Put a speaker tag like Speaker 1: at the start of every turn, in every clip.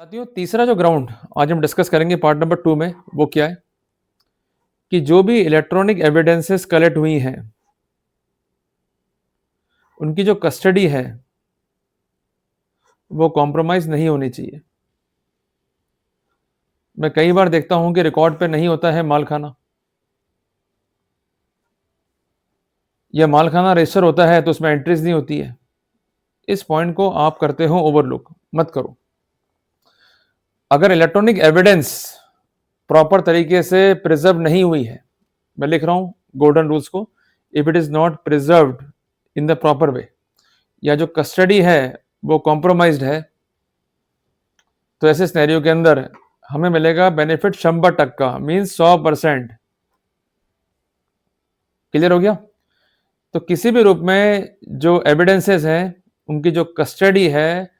Speaker 1: साथियों, तीसरा जो ग्राउंड आज हम डिस्कस करेंगे पार्ट नंबर 2 में वो क्या है कि जो भी इलेक्ट्रॉनिक एविडेंसेस कलेक्ट हुई हैं उनकी जो कस्टडी है वो कॉम्प्रोमाइज नहीं होनी चाहिए। मैं कई बार देखता हूं कि रिकॉर्ड पे नहीं होता है मालखाना, या मालखाना रजिस्टर होता है तो उसमें एंट्रीज नहीं होती है। इस पॉइंट को आप करते हो ओवरलुक, मत करो। अगर इलेक्ट्रॉनिक एविडेंस प्रॉपर तरीके से प्रिजर्व नहीं हुई है, मैं लिख रहा हूं गोल्डन रूल्स को, if it is not preserved in the proper way, या जो कस्टडी है वो कॉम्प्रोमाइज्ड है, तो ऐसे सिनेरियो के अंदर हमें मिलेगा बेनिफिट 100%, मीन्स 100%। क्लियर हो गया? तो किसी भी रूप में जो एविडेंसेस हैं उनकी जो कस्टडी है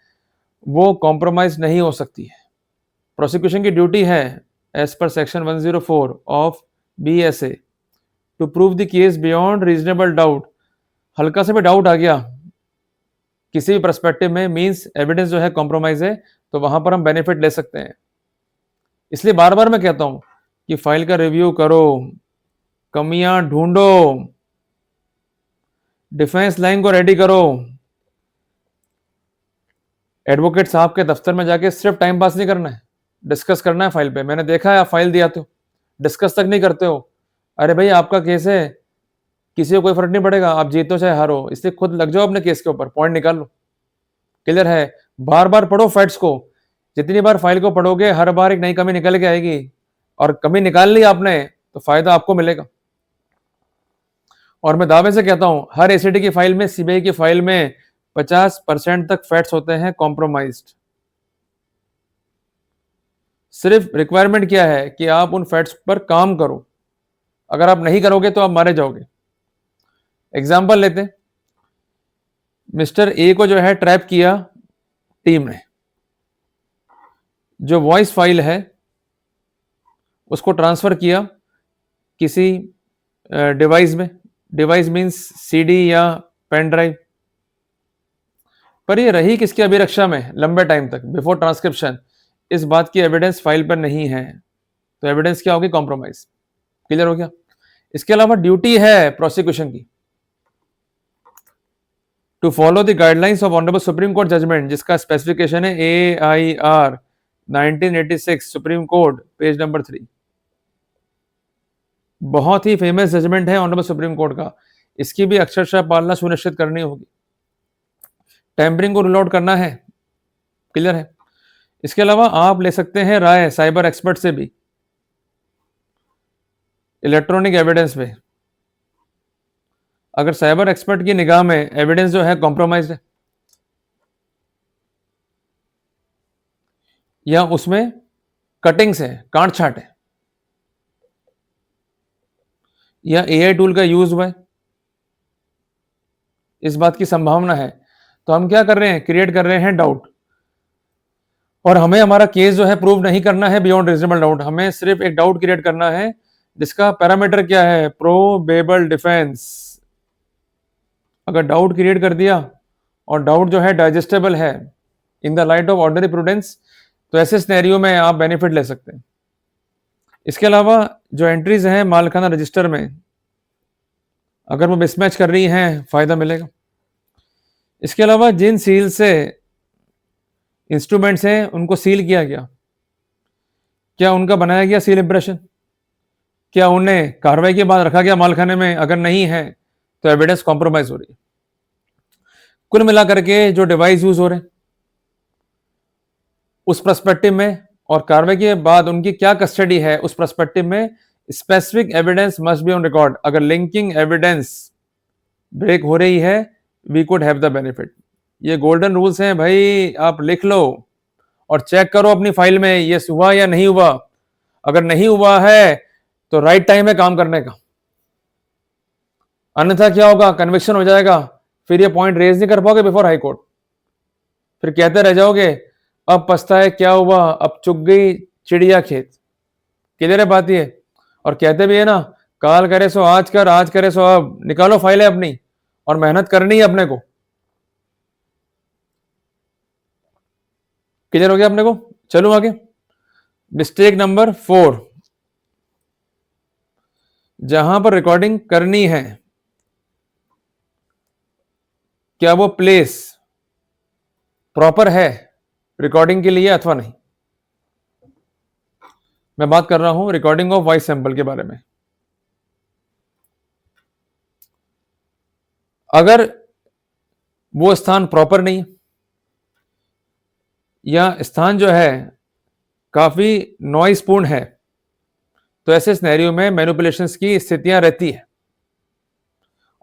Speaker 1: वो कॉम्प्रोमाइज नहीं हो सकती है। प्रोसिक्यूशन की ड्यूटी है एज पर section 104 of BSA to prove the case beyond reasonable doubt. हल्का से भी डाउट आ गया किसी भी पर्सपेक्टिव में, मींस एविडेंस जो है कॉम्प्रोमाइज है, तो वहां पर हम बेनिफिट ले सकते हैं। इसलिए बार बार मैं कहता हूं कि फाइल का रिव्यू करो, कमियां ढूंढो, डिफेंस लाइन को रेडी करो। एडवोकेट साहब के दफ्तर में जाके सिर्फ टाइम पास नहीं करना है, डिस्कस करना है फाइल पे। मैंने देखा है आप फाइल दिया तो डिस्कस तक नहीं करते हो। अरे भाई, आपका केस है, किसी को कोई फर्क नहीं पड़ेगा, आप जीतो चाहे हारो, इसलिए खुद लग जाओ अपने केस के ऊपर, पॉइंट निकाल लो। क्लियर है? बार बार पढ़ो फैक्ट्स को। जितनी बार फाइल को पढ़ोगे हर बार एक नई कमी निकल के आएगी, और कमी निकाल ली आपने तो फायदा आपको मिलेगा। और मैं दावे से कहता हूं हर एसीडी की फाइल में, सीबीआई की फाइल में 50% तक फैक्ट्स होते हैं कॉम्प्रोमाइज्ड। सिर्फ रिक्वायरमेंट क्या है कि आप उन फैक्ट्स पर काम करो। अगर आप नहीं करोगे तो आप मारे जाओगे। एग्जाम्पल लेते हैं, मिस्टर ए को जो है ट्रैप किया टीम ने, जो वॉइस फाइल है उसको ट्रांसफर किया किसी डिवाइस में। डिवाइस मींस सीडी या पेन ड्राइव। पर ये रही किसकी अभिरक्षा में लंबे टाइम तक बिफोर ट्रांसक्रिप्शन, इस बात की एविडेंस फाइल पर नहीं है, तो एविडेंस क्या होगी? कॉम्प्रोमाइज। क्लियर हो गया? इसके अलावा ड्यूटी है प्रोसिक्यूशन की to follow the guidelines of honourable supreme court judgement, जिसका स्पेसिफिकेशन है AIR 1986 supreme court page number 3। बहुत ही फेमस जजमेंट है ऑनरेबल सुप्रीम कोर्ट का, इसकी भी अक्षरशः पालना सुनिश्चित करनी होगी। टेम्परिंग को रूल आउट करना है। क्लियर है? इसके अलावा आप ले सकते हैं राय साइबर एक्सपर्ट से भी इलेक्ट्रॉनिक एविडेंस में। अगर साइबर एक्सपर्ट की निगाह में एविडेंस जो है कॉम्प्रोमाइज्ड है, या उसमें कटिंग्स है, काट छाट है, या AI टूल का यूज हुआ है, इस बात की संभावना है, तो हम क्या कर रहे हैं? क्रिएट कर रहे हैं डाउट। और हमें हमारा केस जो है प्रूव नहीं करना है बियॉन्ड रीजनेबल डाउट, हमें सिर्फ एक डाउट क्रिएट करना है जिसका पैरामीटर क्या है? Probable defence. अगर डाउट क्रिएट कर दिया और डाउट जो है डाइजेस्टेबल है in the light of ordinary prudence, तो ऐसे सिनेरियो में आप बेनिफिट ले सकते हैं। इसके अलावा जो एंट्रीज हैं मालखाना रजिस्टर में, अगर वो मिसमैच कर रही हैं, फायदा मिलेगा। इसके अलावा जिन सील से इंस्ट्रूमेंट्स हैं उनको सील किया गया, क्या उनका बनाया गया सील इंप्रेशन? क्या उन्हें कार्रवाई के बाद रखा गया मालखाने में? अगर नहीं है तो एविडेंस कॉम्प्रोमाइज हो रही है। कुल मिलाकर के जो डिवाइस यूज हो रहे हैं उस पर्सपेक्टिव में, और कार्रवाई के बाद उनकी क्या कस्टडी है उस पर्सपेक्टिव में, specific evidence must be on record. अगर लिंकिंग एविडेंस ब्रेक हो रही है, we could have the benefit. ये गोल्डन रूल्स हैं भाई, आप लिख लो और चेक करो अपनी फाइल में ये हुआ या नहीं हुआ। अगर नहीं हुआ है तो राइट टाइम है काम करने का, अन्यथा क्या होगा? कन्विक्शन हो जाएगा, फिर ये पॉइंट रेज नहीं कर पाओगे बिफोर हाई कोर्ट, फिर कहते रह जाओगे अब पछताए क्या हुआ, अब चुग गई चिड़िया खेत। किधर है बात ये? और कहते भी है ना, काल करे सो आज कर, आज करे सो अब। निकालो फाइलें अपनी और मेहनत करनी है अपने को। क्लियर हो गया अपने को? चलो आगे, मिस्टेक नंबर 4, जहां पर रिकॉर्डिंग करनी है क्या वो प्लेस प्रॉपर है रिकॉर्डिंग के लिए अथवा नहीं। मैं बात कर रहा हूं रिकॉर्डिंग ऑफ वॉइस सैंपल के बारे में। अगर वो स्थान प्रॉपर नहीं या स्थान जो है काफी नॉइस पूर्ण है, तो ऐसे सिनेरियो में मैनिपुलेशंस की स्थितियां रहती है,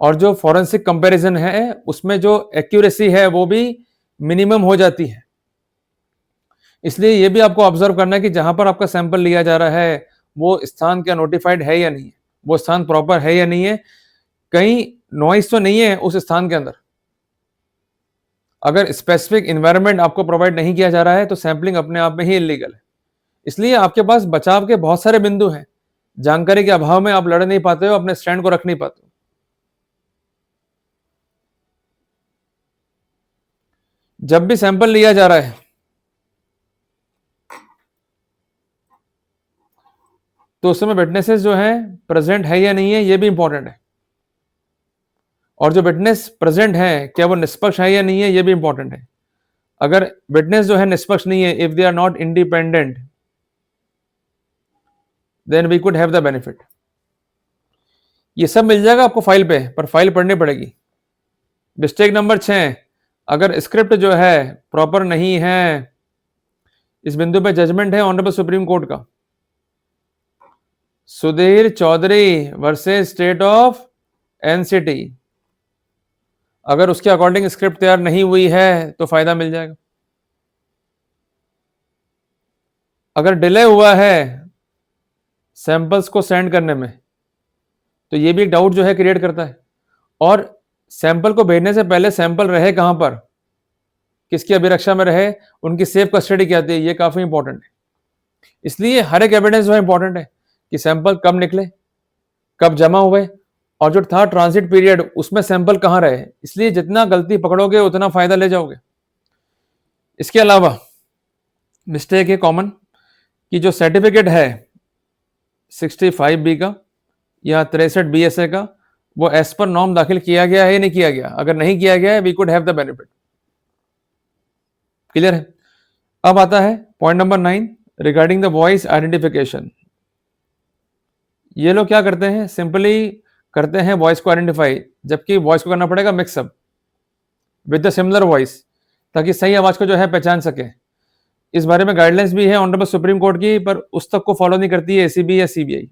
Speaker 1: और जो फॉरेंसिक कंपैरिजन है उसमें जो एक्यूरेसी है वो भी मिनिमम हो जाती है। इसलिए ये भी आपको ऑब्जर्व करना है कि जहां पर आपका सैंपल लिया जा रहा है वो स्थान क्या नोटिफाइड है या नहीं है, वो स्थान प्रॉपर है या नहीं है, कहीं नॉइस तो नहीं है उस स्थान के अंदर। अगर स्पेसिफिक इन्वायरमेंट आपको प्रोवाइड नहीं किया जा रहा है तो सैंपलिंग अपने आप में ही इलीगल है। इसलिए आपके पास बचाव के बहुत सारे बिंदु हैं, जानकारी के अभाव में आप लड़ नहीं पाते हो, अपने स्टैंड को रख नहीं पाते हो। जब भी सैंपल लिया जा रहा है तो उस समय विटनेसेस जो है प्रेजेंट है या नहीं है, ये भी इंपॉर्टेंट है। और जो विटनेस प्रेजेंट है क्या वो निष्पक्ष है या नहीं है, ये भी इंपॉर्टेंट है। अगर विटनेस जो है निष्पक्ष नहीं है, if they are not independent, then we could have the benefit. ये सब मिल जाएगा आपको फाइल पे, पर फाइल पढ़नी पड़ेगी। मिस्टेक नंबर 6, अगर स्क्रिप्ट जो है प्रॉपर नहीं है, इस बिंदु पे जजमेंट है ऑनरेबल सुप्रीम कोर्ट का, Sudhir Chaudhary versus state of NCT. अगर उसके अकॉर्डिंग स्क्रिप्ट तैयार नहीं हुई है तो फायदा मिल जाएगा। अगर डिले हुआ है सैंपल्स को सेंड करने में तो ये भी एक डाउट जो है क्रिएट करता है। और सैंपल को भेजने से पहले सैंपल रहे कहां पर, किसकी अभिरक्षा में रहे, उनकी सेफ कस्टडी क्या थी, ये काफी इंपॉर्टेंट है। इसलिए हर एक एविडेंस जो है इंपॉर्टेंट है कि सैंपल कब निकले, कब जमा हुए, और जो था ट्रांजिट पीरियड उसमें सैंपल कहां रहे। इसलिए जितना गलती पकड़ोगे उतना फायदा ले जाओगे। इसके अलावा मिस्टेक है कॉमन कि जो सर्टिफिकेट है 65B का या 63 BSA का, वो एज पर नॉर्म दाखिल किया गया है या नहीं किया गया। अगर नहीं किया गया है we could have the benefit. Clear है। अब आता है point number 9 regarding the voice identification. ये लोग क्या करते हैं, सिंपली करते हैं वॉइस को आइडेंटिफाई, जबकि वॉइस को करना पड़ेगा mix up with the similar voice, ताकि सही आवाज को जो है पहचान सके। इस बारे में गाइडलाइंस भी है ऑनरेबल सुप्रीम कोर्ट की, पर उस तक को फॉलो नहीं करती है एसीबी या सीबीआई।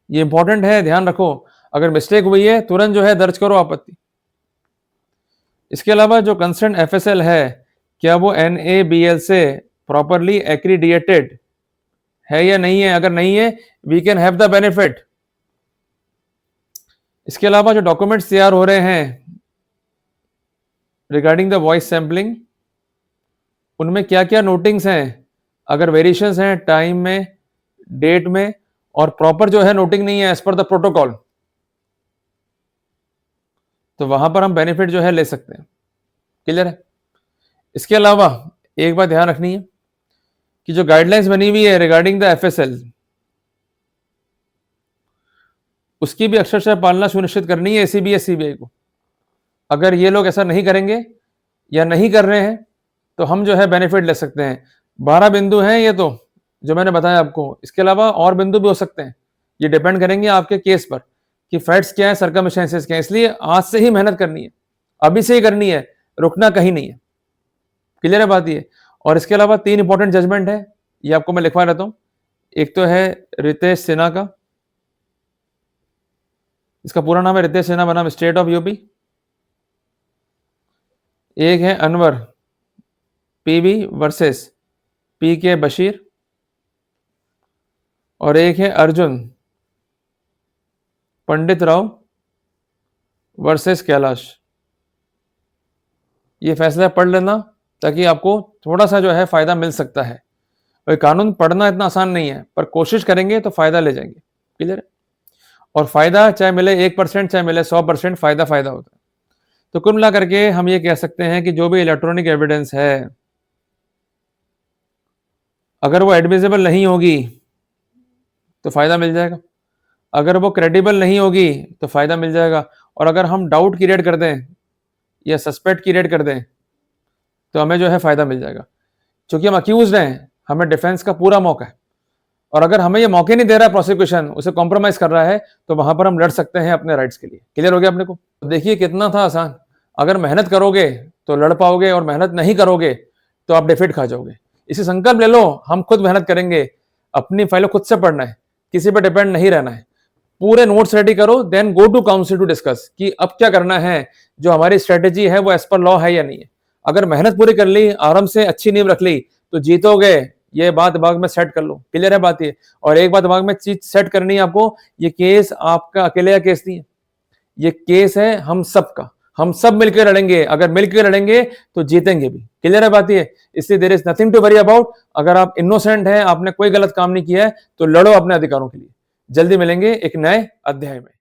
Speaker 1: ये इंपॉर्टेंट है, ध्यान रखो। अगर मिस्टेक हुई है तुरंत जो है दर्ज करो आपत्ति। इसके अलावा जो कंसर्न एफएसएल है क्या वो NABL से प्रॉपरली एक्रीडिएटेड है या नहीं है। अगर नहीं है we can have the benefit. इसके अलावा जो डॉक्यूमेंट्स तैयार हो रहे हैं रिगार्डिंग द वॉइस सैंपलिंग, उनमें क्या क्या नोटिंग्स हैं। अगर वेरिएशंस हैं टाइम में, डेट में, और प्रॉपर जो है नोटिंग नहीं है एज पर द प्रोटोकॉल, तो वहां पर हम बेनिफिट जो है ले सकते हैं। क्लियर है। इसके अलावा एक बात ध्यान रखनी है कि जो गाइडलाइंस बनी हुई है रिगार्डिंग द एफएसएल, उसकी भी अक्षरशः पालना सुनिश्चित करनी है एसीबी या सीबीआई को। अगर ये लोग ऐसा नहीं करेंगे या नहीं कर रहे हैं तो हम जो है बेनिफिट ले सकते हैं। 12 बिंदु हैं ये तो जो मैंने बताया आपको। इसके अलावा और बिंदु भी हो सकते हैं, ये डिपेंड करेंगे आपके केस पर कि फैक्ट्स क्या है, सर्कमस्टेंसेस क्या है। इसलिए आज से ही मेहनत करनी है, अभी से ही करनी है, रुकना कहीं नहीं है। क्लियर है बात ये। और इसके अलावा 3 इंपॉर्टेंट जजमेंट है, ये आपको मैं लिखवा रहता हूं। एक तो है रितेश सिन्हा का, इसका पूरा नाम है रितेश सिन्हा बनाम स्टेट ऑफ यूपी। एक है Anwar PB versus PK Bashir, और एक है अर्जुन पंडित राव वर्सेस कैलाश। ये फैसला पढ़ लेना ताकि आपको थोड़ा सा जो है फायदा मिल सकता है। और कानून पढ़ना इतना आसान नहीं है, पर कोशिश करेंगे तो फायदा ले जाएंगे। क्लियर है। और फायदा चाहे मिले 1% चाहे मिले 100%, फायदा फायदा होता है। तो कुल मिला करके हम ये कह सकते हैं कि जो भी इलेक्ट्रॉनिक एविडेंस है अगर वो एडमिसिबल नहीं होगी तो फायदा मिल जाएगा, अगर वो क्रेडिबल नहीं होगी तो फायदा मिल जाएगा, और अगर हम डाउट क्रिएट कर दें या सस्पेक्ट क्रिएट कर दें तो हमें जो है फायदा मिल जाएगा। क्योंकि हम अक्यूज्ड हैं, हमें डिफेंस का पूरा मौका है, और अगर हमें ये मौके नहीं दे रहा है प्रोसिक्यूशन, उसे कॉम्प्रोमाइज कर रहा है, तो वहां पर हम लड़ सकते हैं अपने राइट्स के लिए। क्लियर हो गया अपने को? देखिए कितना था आसान। अगर मेहनत करोगे तो लड़ पाओगे, और मेहनत नहीं करोगे तो आप डिफीट खा जाओगे। इसे संकल्प ले लो, हम खुद मेहनत करेंगे, अपनी फाइलों खुद से पढ़ना है, किसी पर डिपेंड नहीं रहना है, पूरे नोट्स रेडी करो, then go to council to discuss कि अब क्या करना है, जो हमारी स्ट्रेटेजी है वो एज पर लॉ है या नहीं है। अगर मेहनत पूरी कर ली, आराम से अच्छी नींव रख ली, तो जीतोगे। ये बात दिमाग में सेट कर लो। क्लियर है बात ये? और एक बात दिमाग में चीज सेट करनी है आपको, ये केस आपका अकेले का केस नहीं है, ये केस है हम सबका, हम सब मिलकर लड़ेंगे। अगर मिलकर लड़ेंगे तो जीतेंगे भी। क्लियर है बात ये? इसलिए there is nothing to worry about. अगर आप इनोसेंट हैं, आपने कोई गलत काम नहीं किया है, तो लड़ो अपने अधिकारों के लिए। जल्दी मिलेंगे एक नए अध्याय में।